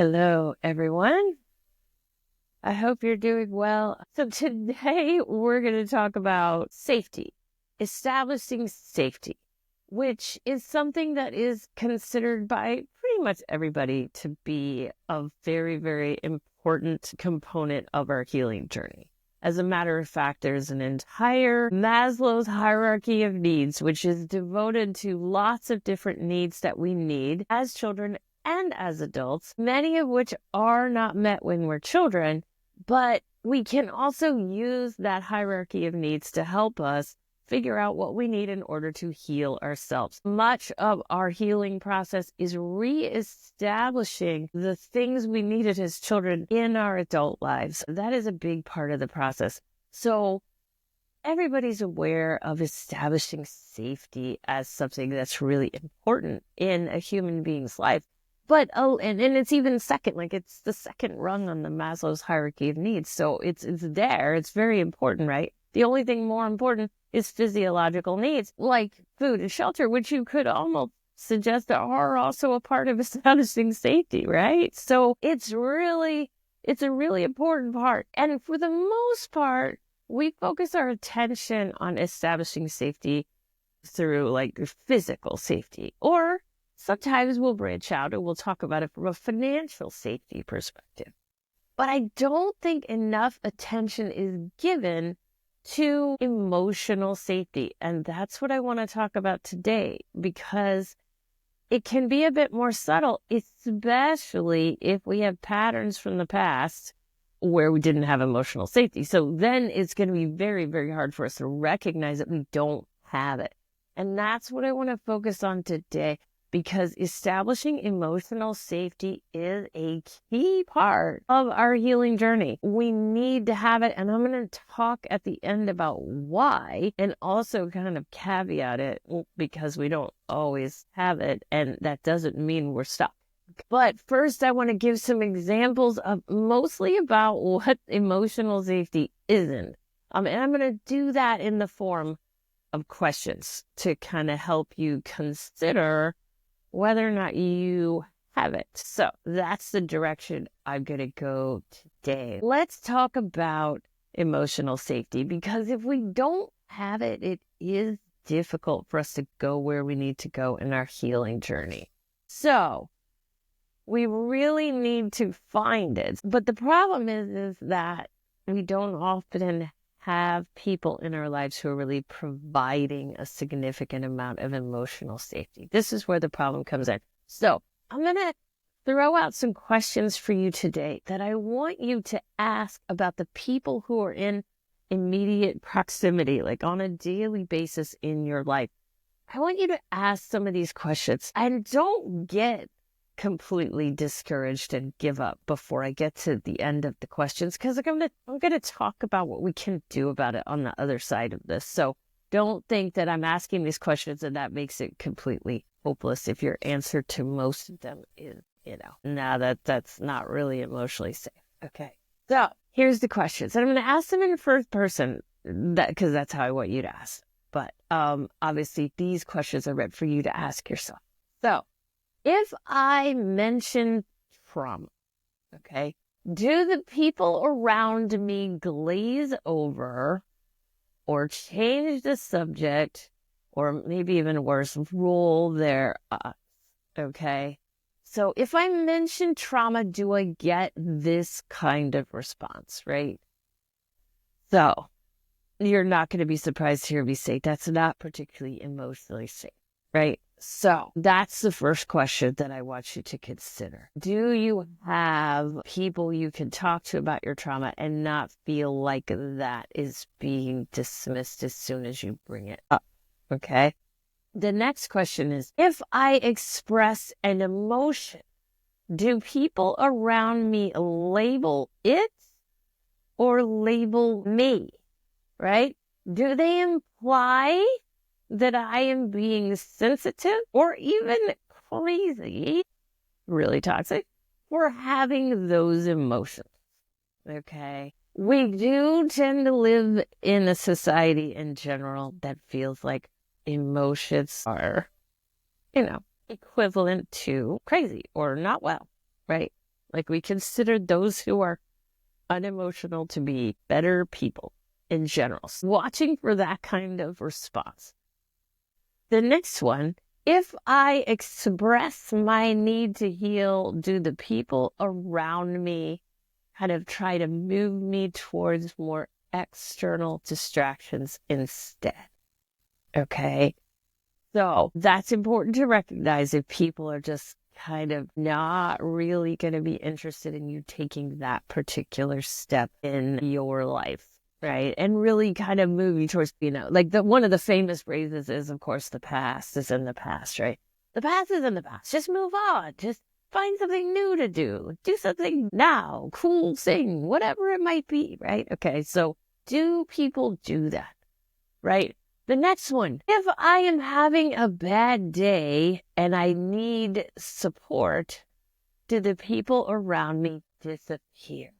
Hello, everyone. I hope you're doing well. So today we're going to talk about safety, establishing safety, which is something that is considered by pretty much everybody to be a very, very important component of our healing journey. As a matter of fact, there's an entire Maslow's hierarchy of needs, which is devoted to lots of different needs that we need as children and as adults, many of which are not met when we're children, but we can also use that hierarchy of needs to help us figure out what we need in order to heal ourselves. Much of our healing process is reestablishing the things we needed as children in our adult lives. That is a big part of the process. So everybody's aware of establishing safety as something that's really important in a human being's life. But, and it's even second, like it's the second rung on the Maslow's hierarchy of needs. So it's there. It's very important, right? The only thing more important is physiological needs like food and shelter, which you could almost suggest that are also a part of establishing safety, right? So it's a really important part. And for the most part, we focus our attention on establishing safety through like physical safety, or sometimes we'll branch out and we'll talk about it from a financial safety perspective. But I don't think enough attention is given to emotional safety. And that's what I want to talk about today, because it can be a bit more subtle, especially if we have patterns from the past where we didn't have emotional safety. So then it's going to be very, very hard for us to recognize that we don't have it. And that's what I want to focus on today, because establishing emotional safety is a key part of our healing journey. We need to have it, and I'm going to talk at the end about why, and also kind of caveat it, because we don't always have it, and that doesn't mean we're stuck. But first, I want to give some examples of mostly about what emotional safety isn't. And I'm going to do that in the form of questions to kind of help you consider whether or not you have it. So that's the direction I'm going to go today. Let's talk about emotional safety, because if we don't have it, it is difficult for us to go where we need to go in our healing journey. So we really need to find it. But the problem is that we don't often have people in our lives who are really providing a significant amount of emotional safety. This is where the problem comes in. So I'm going to throw out some questions for you today that I want you to ask about the people who are in immediate proximity, like on a daily basis in your life. I want you to ask some of these questions, and don't get completely discouraged and give up before I get to the end of the questions, because I'm going to talk about what we can do about it on the other side of this. So don't think that I'm asking these questions and that makes it completely hopeless if your answer to most of them is, that's not really emotionally safe. Okay. So here's the questions, and I'm going to ask them in first person, because that's how I want you to ask. But obviously these questions are meant for you to ask yourself. So if I mention trauma, okay, do the people around me glaze over or change the subject, or maybe even worse, roll their eyes, okay? So if I mention trauma, do I get this kind of response, right? So you're not going to be surprised to hear me say that's not particularly emotionally safe, right? So that's the first question that I want you to consider. Do you have people you can talk to about your trauma and not feel like that is being dismissed as soon as you bring it up? Okay. The next question is, if I express an emotion, do people around me label it or label me, right? Do they imply that I am being sensitive or even crazy, really toxic, for having those emotions? Okay. We do tend to live in a society in general that feels like emotions are, equivalent to crazy or not well, right? Like, we consider those who are unemotional to be better people in general. So watching for that kind of response. The next one, if I express my need to heal, do the people around me kind of try to move me towards more external distractions instead? Okay. So that's important to recognize if people are just kind of not really going to be interested in you taking that particular step in your life, right? And really kind of moving towards, like one of the famous phrases is, of course, the past is in the past, right? The past is in the past. Just move on. Just find something new to do. Do something now. Cool thing, whatever it might be, right? Okay, so do people do that, right? The next one, if I am having a bad day and I need support, do the people around me disappear?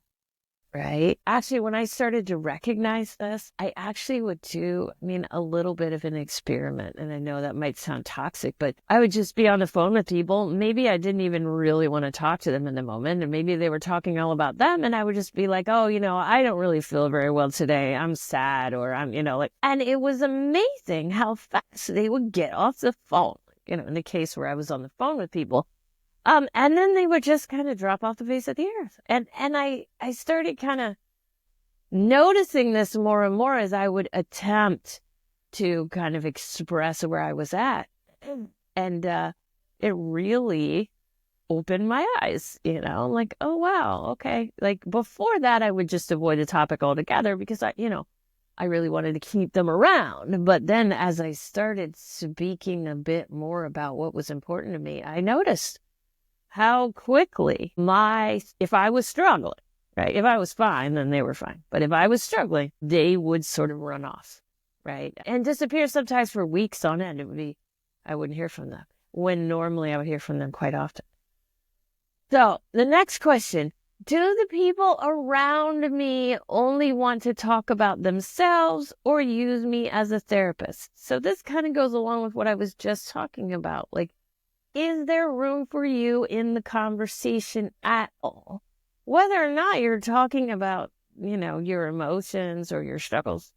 Right? Actually, when I started to recognize this, I actually would do, a little bit of an experiment. And I know that might sound toxic, but I would just be on the phone with people. Maybe I didn't even really want to talk to them in the moment. And maybe they were talking all about them. And I would just be like, oh, I don't really feel very well today. I'm sad, or I'm, and it was amazing how fast they would get off the phone. In the case where I was on the phone with people. And then they would just kind of drop off the face of the earth. And I started kind of noticing this more and more as I would attempt to kind of express where I was at. And it really opened my eyes, like, oh, wow, okay. Like before that, I would just avoid the topic altogether because I really wanted to keep them around. But then as I started speaking a bit more about what was important to me, I noticed how quickly if I was struggling, right? If I was fine, then they were fine. But if I was struggling, they would sort of run off, right? And disappear sometimes for weeks on end. I wouldn't hear from them, when normally I would hear from them quite often. So the next question, do the people around me only want to talk about themselves or use me as a therapist? So this kind of goes along with what I was just talking about. Like, is there room for you in the conversation at all? Whether or not you're talking about, your emotions or your struggles,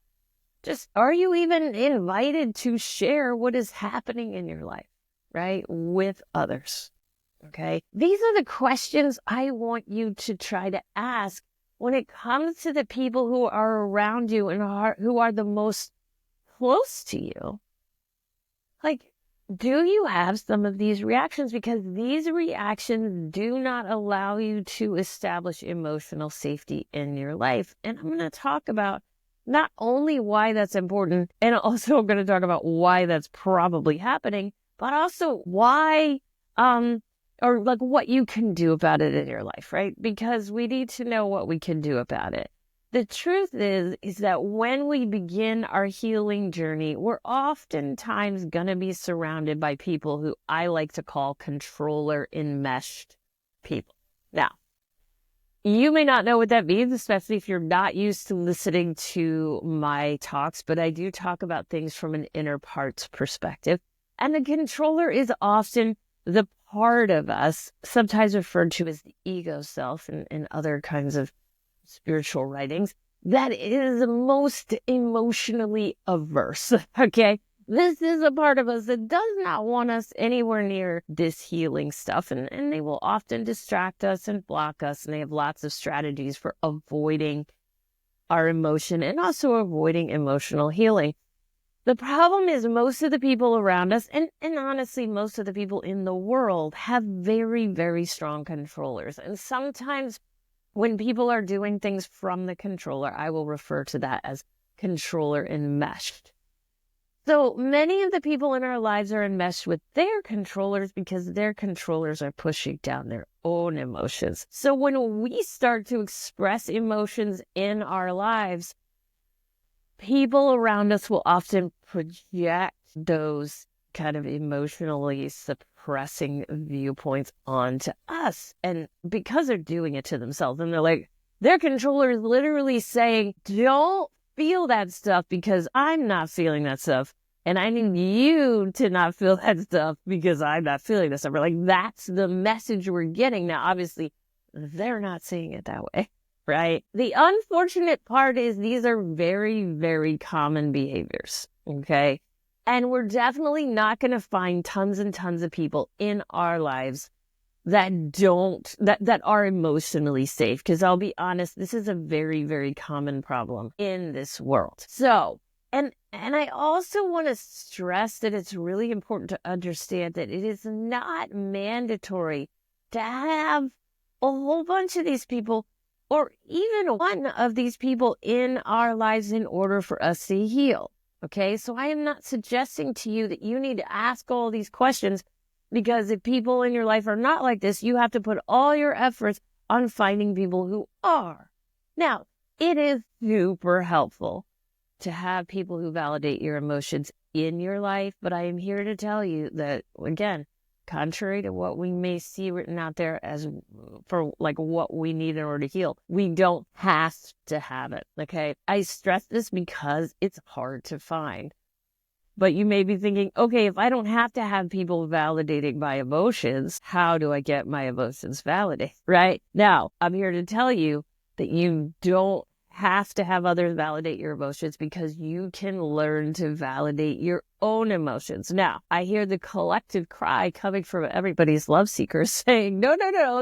just are you even invited to share what is happening in your life, right? With others. Okay. These are the questions I want you to try to ask when it comes to the people who are around you and who are the most close to you. Like, do you have some of these reactions? Because these reactions do not allow you to establish emotional safety in your life. And I'm going to talk about not only why that's important, and also I'm going to talk about why that's probably happening, but also why, or like what you can do about it in your life, right? Because we need to know what we can do about it. The truth is that when we begin our healing journey, we're oftentimes going to be surrounded by people who I like to call controller enmeshed people. Now, you may not know what that means, especially if you're not used to listening to my talks, but I do talk about things from an inner parts perspective. And the controller is often the part of us, sometimes referred to as the ego self and other kinds of spiritual writings, that is most emotionally averse. Okay. This is a part of us that does not want us anywhere near this healing stuff. And they will often distract us and block us. And they have lots of strategies for avoiding our emotion and also avoiding emotional healing. The problem is most of the people around us, and honestly, most of the people in the world have very, very strong controllers. And sometimes when people are doing things from the controller, I will refer to that as controller enmeshed. So many of the people in our lives are enmeshed with their controllers because their controllers are pushing down their own emotions. So when we start to express emotions in our lives, people around us will often project those kind of emotionally suppressing viewpoints onto us. And because they're doing it to themselves, and they're like, their controller is literally saying, don't feel that stuff because I'm not feeling that stuff. And I need you to not feel that stuff because I'm not feeling that stuff. Like, that's the message we're getting. Now, obviously, they're not seeing it that way, right? The unfortunate part is these are very, very common behaviors, okay? And we're definitely not going to find tons and tons of people in our lives that are emotionally safe. Because I'll be honest, this is a very, very common problem in this world. So, and I also want to stress that it's really important to understand that it is not mandatory to have a whole bunch of these people or even one of these people in our lives in order for us to heal. Okay, so I am not suggesting to you that you need to ask all these questions, because if people in your life are not like this, you have to put all your efforts on finding people who are. Now, it is super helpful to have people who validate your emotions in your life, but I am here to tell you that, again, contrary to what we may see written out there as for like what we need in order to heal, we don't have to have it, okay? I stress this because it's hard to find. But you may be thinking, okay, if I don't have to have people validating my emotions, how do I get my emotions validated, right? Now, I'm here to tell you that you don't have to have others validate your emotions, because you can learn to validate your own emotions. Now, I hear the collective cry coming from everybody's love seekers saying, no,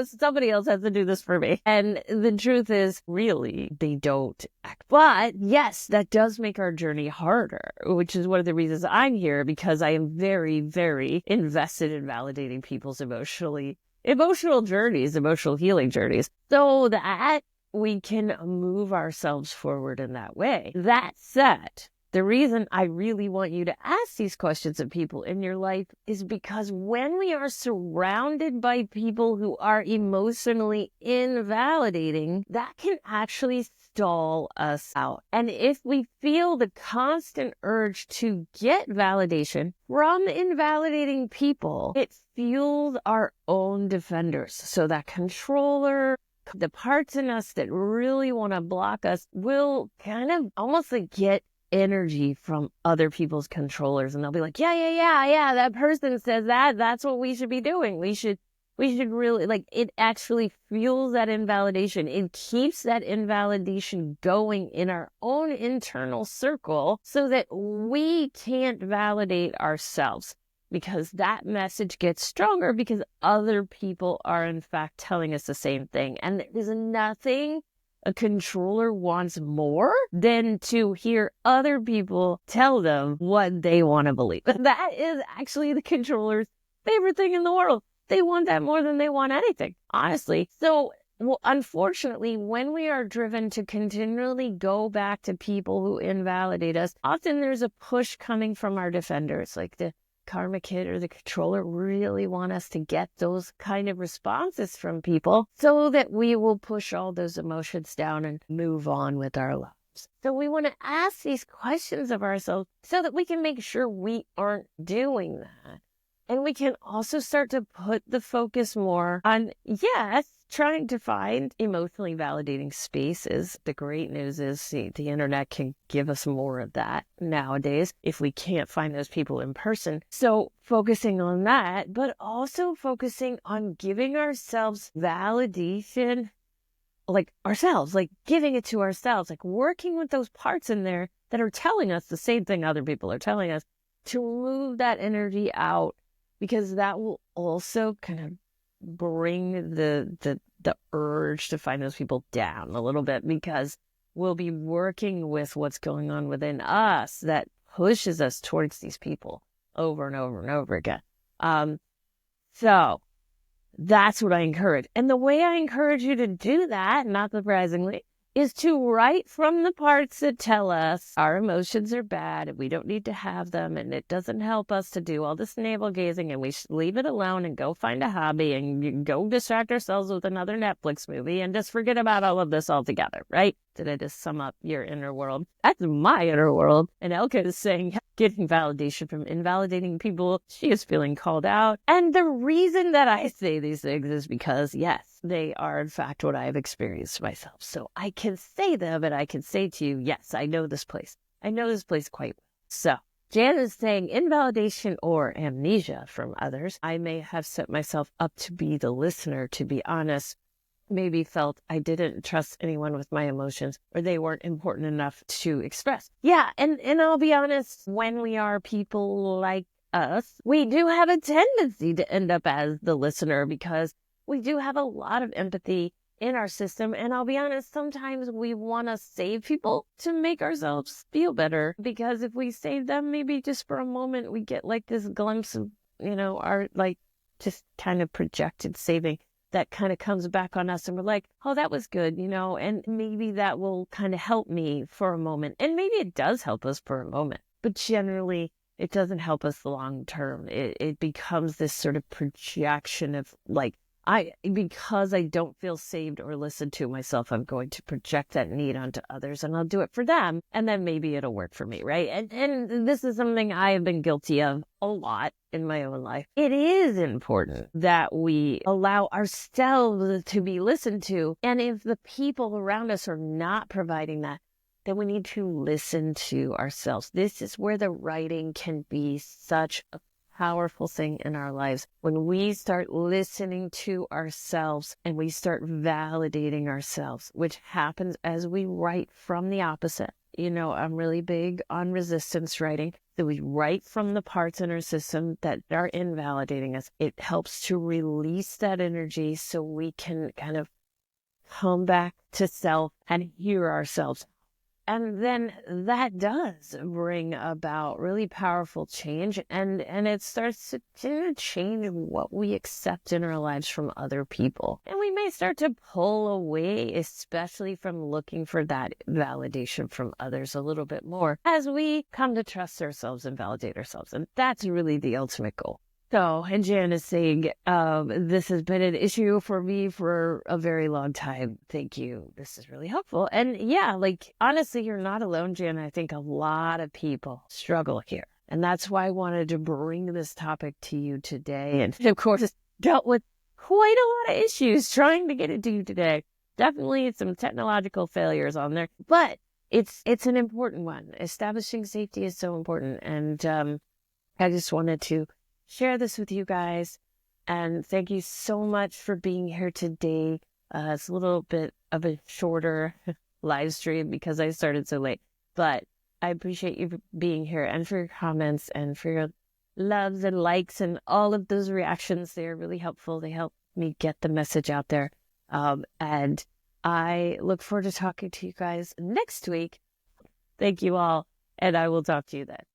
somebody else has to do this for me. And the truth is, really, they don't act. But yes, that does make our journey harder, which is one of the reasons I'm here, because I am very, very invested in validating people's emotional journeys, emotional healing journeys, so that we can move ourselves forward in that way. That said, the reason I really want you to ask these questions of people in your life is because when we are surrounded by people who are emotionally invalidating, that can actually stall us out. And if we feel the constant urge to get validation from invalidating people, it fuels our own defenders. So that controller, the parts in us that really want to block us, will kind of almost like get energy from other people's controllers, and they'll be like, yeah, that person says that's what we should be doing. We should really, like, it actually fuels that invalidation. It keeps that invalidation going in our own internal circle so that we can't validate ourselves, because that message gets stronger because other people are in fact telling us the same thing. And there's nothing a controller wants more than to hear other people tell them what they want to believe. That is actually the controller's favorite thing in the world. They want that more than they want anything, honestly. So, unfortunately, when we are driven to continually go back to people who invalidate us, often there's a push coming from our defenders, like the karma kid or the controller really want us to get those kind of responses from people so that we will push all those emotions down and move on with our lives. So we want to ask these questions of ourselves so that we can make sure we aren't doing that. And we can also start to put the focus more on, yes, trying to find emotionally validating spaces. The great news is the internet can give us more of that nowadays if we can't find those people in person. So focusing on that, but also focusing on giving ourselves validation, like ourselves, like giving it to ourselves, like working with those parts in there that are telling us the same thing other people are telling us, to move that energy out, because that will also kind of bring the urge to find those people down a little bit, because we'll be working with what's going on within us that pushes us towards these people over and over and over again. So that's what I encourage. And the way I encourage you to do that, not surprisingly, is to write from the parts that tell us our emotions are bad and we don't need to have them, and it doesn't help us to do all this navel gazing, and we should leave it alone and go find a hobby and go distract ourselves with another Netflix movie and just forget about all of this altogether, right? Did I just sum up your inner world? That's my inner world. And Elka is saying, getting validation from invalidating people. She is feeling called out. And the reason that I say these things is because, yes, they are in fact what I have experienced myself. So I can say them, and I can say to you, yes, I know this place. I know this place quite well. So Jan is saying invalidation or amnesia from others. I may have set myself up to be the listener, to be honest. maybe felt I didn't trust anyone with my emotions or they weren't important enough to express. Yeah. And I'll be honest, when we are people like us, we do have a tendency to end up as the listener because we do have a lot of empathy in our system. And I'll be honest, sometimes we want to save people to make ourselves feel better, because if we save them, maybe just for a moment, we get like this glimpse of, our like just kind of projected saving that kind of comes back on us. And we're like, oh, that was good, and maybe that will kind of help me for a moment. And maybe it does help us for a moment, but generally it doesn't help us long term. It becomes this sort of projection of like, because I don't feel saved or listened to myself, I'm going to project that need onto others and I'll do it for them. And then maybe it'll work for me, right? And this is something I have been guilty of a lot in my own life. It is important that we allow ourselves to be listened to. And if the people around us are not providing that, then we need to listen to ourselves. This is where the writing can be such a powerful thing in our lives. When we start listening to ourselves and we start validating ourselves, which happens as we write from the opposite. I'm really big on resistance writing. So we write from the parts in our system that are invalidating us. It helps to release that energy so we can kind of come back to self and hear ourselves. And then that does bring about really powerful change, and it starts to change what we accept in our lives from other people. And we may start to pull away, especially from looking for that validation from others a little bit more as we come to trust ourselves and validate ourselves. And that's really the ultimate goal. So, and Jan is saying, this has been an issue for me for a very long time. Thank you. This is really helpful. And yeah, like, honestly, you're not alone, Jan. I think a lot of people struggle here. And that's why I wanted to bring this topic to you today. And of course, dealt with quite a lot of issues trying to get it to you today. Definitely some technological failures on there, but it's an important one. Establishing safety is so important. And I just wanted to share this with you guys, and thank you so much for being here today. It's a little bit of a shorter live stream because I started so late, but I appreciate you being here and for your comments and for your loves and likes and all of those reactions. They're really helpful. They help me get the message out there. And I look forward to talking to you guys next week. Thank you all, and I will talk to you then.